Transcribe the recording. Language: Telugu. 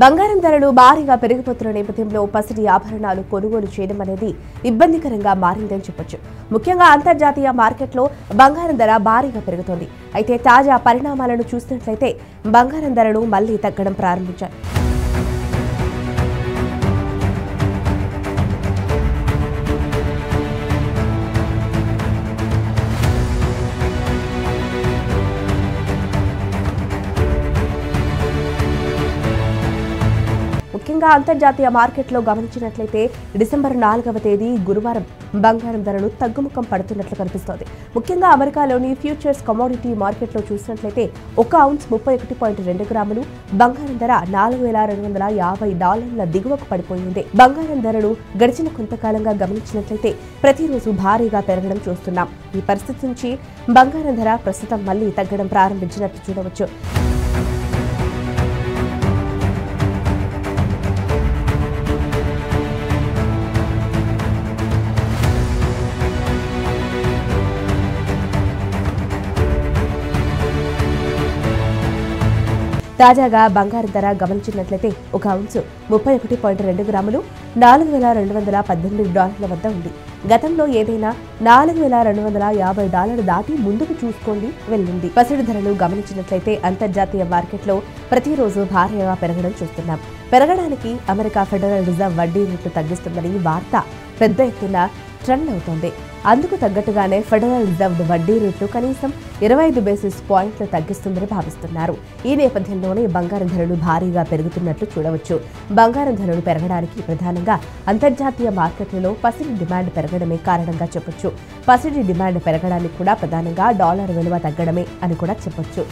బంగారం ధరలు భారీగా పెరిగిపోతున్న నేపథ్యంలో పసిడి ఆభరణాలు కొనుగోలు చేయడం అనేది ఇబ్బందికరంగా మారిందని చెప్పొచ్చు. ముఖ్యంగా అంతర్జాతీయ మార్కెట్లో బంగారం ధర భారీగా పెరుగుతోంది. అయితే తాజా పరిణామాలను చూసినట్లయితే బంగారం ధరలు మళ్లీ తగ్గడం ప్రారంభించాయి. ముఖ్యంగా అంతర్జాతీయ మార్కెట్లో గమనించినట్లయితే డిసెంబర్ 4వ తేదీ గురువారం బంగారం ధరలు తగ్గుముఖం పడుతున్నట్లు కనిపిస్తోంది. ముఖ్యంగా అమెరికాలోని ఫ్యూచర్స్ కమోడిటీ మార్కెట్లో చూసినట్లయితే ఒక ఔన్స్ 31.2 గ్రాములు బంగారం ధర $4,250 దిగువకు పడిపోయింది. బంగారం ధరలు గడిచిన కొంతకాలంగా గమనించినట్లయితే ప్రతిరోజు భారీగా పెరగడం చూస్తున్నాం. ఈ పరిస్థితి నుంచి బంగారం ధర ప్రస్తుతం మళ్లీ తగ్గడం ప్రారంభించినట్లు చూడవచ్చు. తాజాగా బంగారం ధర గమనించినట్లయితే ఒక ఔన్స్ 31.2 గ్రాములు $4,218 వద్ద ఉంది. గతంలో ఏదైనా $4,250 దాటి ముందుకు చూసుకొని వెళ్ళింది. పసిడి ధరలు గమనించినట్లయితే అంతర్జాతీయ మార్కెట్లో ప్రతిరోజు భారీగా పెరగడం చూస్తున్నాం. పెరగడానికి అమెరికా ఫెడరల్ రిజర్వ్ వడ్డీ రేట్లు తగ్గిస్తుందని వార్త పెద్ద ఎత్తున ట్రెండ్ అవుతోంది. అందుకు తగ్గట్టుగానే ఫెడరల్ రిజర్వ్ వడ్డీ రేట్లు కనీసం 25 బేసిస్ పాయింట్లు తగ్గిస్తుందని భావిస్తున్నారు. ఈ నేపథ్యంలోనే బంగారం ధరలు భారీగా పెరుగుతున్నట్లు చూడవచ్చు. బంగారం ధరలు పెరగడానికి ప్రధానంగా అంతర్జాతీయ మార్కెట్లలో పసిడి డిమాండ్ పెరగడమే కారణంగా చెప్పొచ్చు. పసిడి డిమాండ్ పెరగడానికి కూడా ప్రధానంగా డాలర్ విలువ తగ్గడమే అని కూడా చెప్పొచ్చు.